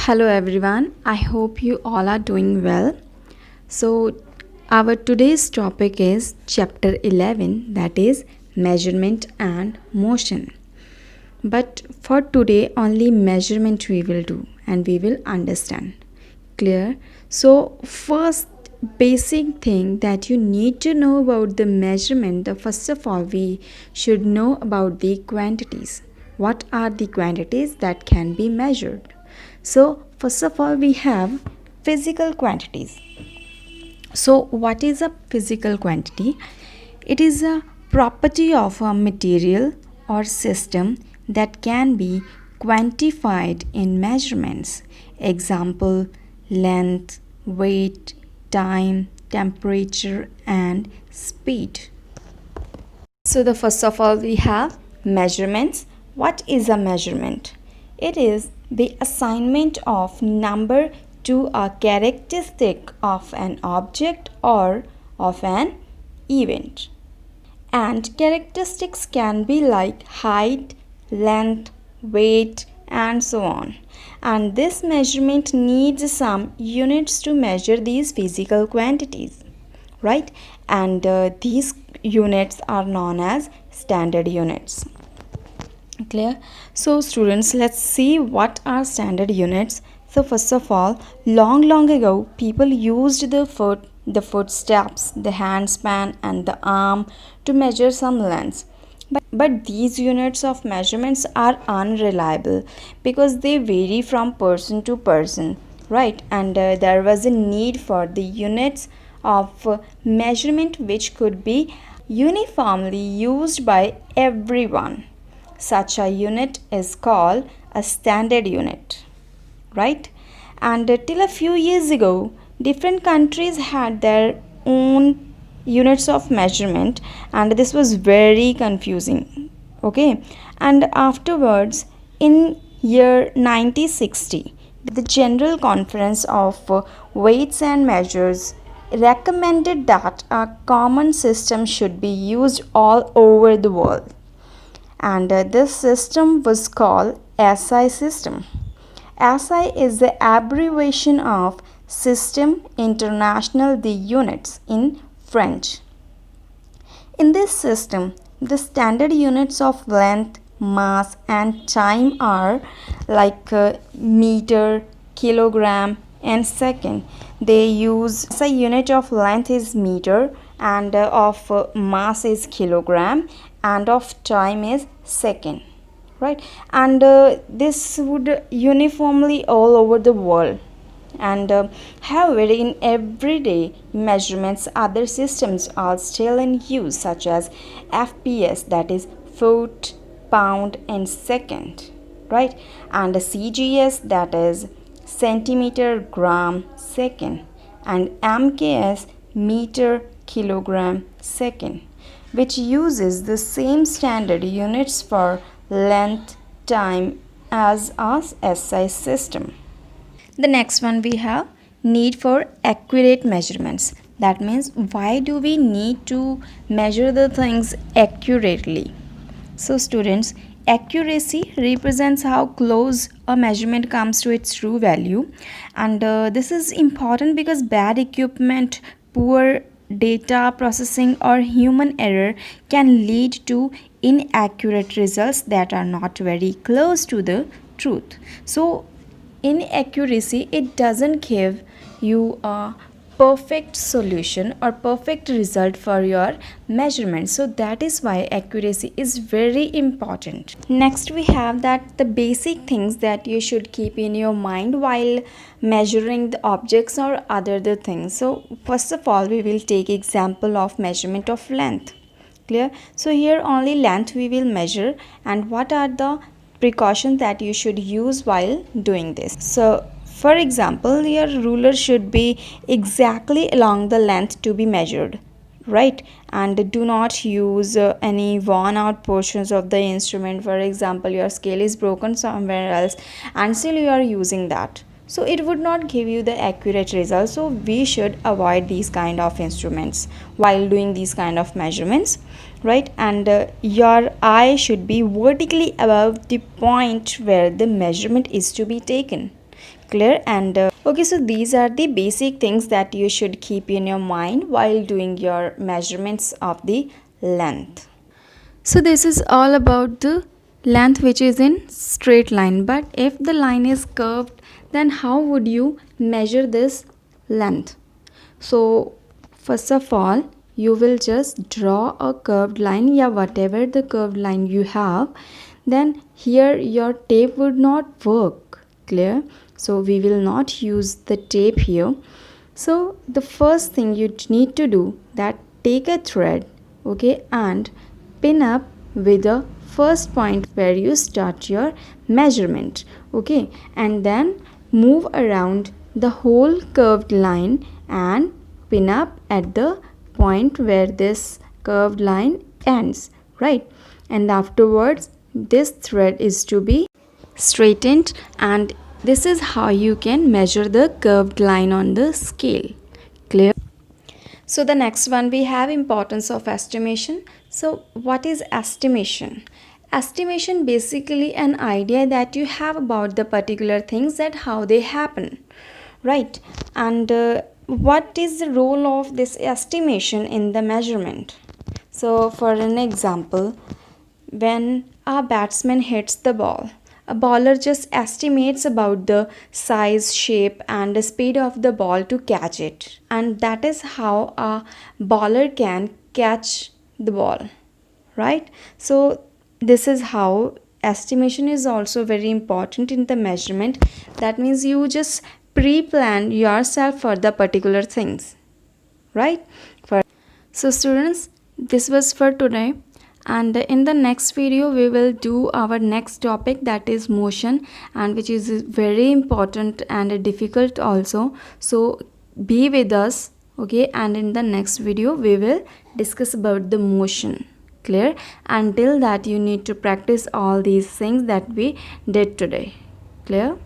Hello everyone, I hope you all are doing well. So, our today's topic is chapter 11, that is measurement and motion. But for today, only measurement we will do and we will understand. Clear? So, first basic thing that you need to know about the measurement, first of all, we should know about the quantities. What are the quantities that can be measured? So, first of all, we have physical quantities. So, what is a physical quantity? It is a property of a material or system that can be quantified in measurements. Example: length, weight, time, temperature, and speed. So, the first of all, we have measurements. What is a measurement? It is the assignment of number to a characteristic of an object or of an event. And characteristics can be like height, length, weight, and so on. And this measurement needs some units to measure these physical quantities, right? And these units are known as standard units. Clear? So students, let's see what are standard units. So first of all, long ago, people used the footsteps, the handspan, and the arm to measure some lengths. But these units of measurements are unreliable because they vary from person to person, right? And there was a need for the units of measurement which could be uniformly used by everyone. Such a unit is called a standard unit, right? And till a few years ago, different countries had their own units of measurement, and this was very confusing. Okay, and afterwards, in year 1960, the General Conference of Weights and Measures recommended that a common system should be used all over the world, and this system was called SI system. SI is the abbreviation of System International des Units in French. In this system, the standard units of length, mass, and time are like meter, kilogram, and second. They use a unit of length is meter, and of mass is kilogram, and of time is second, right? And this would uniformly all over the world. And however, in everyday measurements, other systems are still in use, such as FPS, that is foot, pound, and second, right? And CGS, that is centimeter, gram, second, and MKS, meter, kilogram, second, which uses the same standard units for length, time as a SI system. The next one we have need for accurate measurements. That means why do we need to measure the things accurately? So students, accuracy represents how close a measurement comes to its true value, and this is important because bad equipment, poor data processing, or human error can lead to inaccurate results that are not very close to the truth. So inaccuracy, it doesn't give you a perfect solution or perfect result for your measurement. So that is why accuracy is very important. Next we have that the basic things that you should keep in your mind while measuring the objects or other the things. So first of all, we will take example of measurement of length. Clear? So here only length we will measure, and what are the precautions that you should use while doing this. So for example, your ruler should be exactly along the length to be measured, right? And do not use any worn out portions of the instrument. For example, your scale is broken somewhere else and still you are using that, so it would not give you the accurate result. So we should avoid these kind of instruments while doing these kind of measurements, right? And your eye should be vertically above the point where the measurement is to be taken. Clear? And okay, so these are the basic things that you should keep in your mind while doing your measurements of the length. So this is all about the length which is in straight line, but if the line is curved, then how would you measure this length? So first of all, you will just draw a curved line, yeah, whatever the curved line you have. Then here your tape would not work. Clear? So we will not use the tape here. So the first thing you need to do, that take a thread, okay, and pin up with the first point where you start your measurement, okay, and then move around the whole curved line and pin up at the point where this curved line ends, right? And afterwards this thread is to be straightened, and this is how you can measure the curved line on the scale. Clear? So the next one, we have importance of estimation. So what is estimation? Estimation basically an idea that you have about the particular things, that how they happen, right? And what is the role of this estimation in the measurement? So for an example, when a batsman hits the ball, a bowler just estimates about the size, shape, and the speed of the ball to catch it. And that is how a bowler can catch the ball, right? So this is how estimation is also very important in the measurement. That means you just pre-plan yourself for the particular things, right? So students, this was for today, and in the next video we will do our next topic, that is motion, and which is very important and difficult also. So be with us, okay, and in the next video we will discuss about the motion. Clear? Until that, you need to practice all these things that we did today. Clear?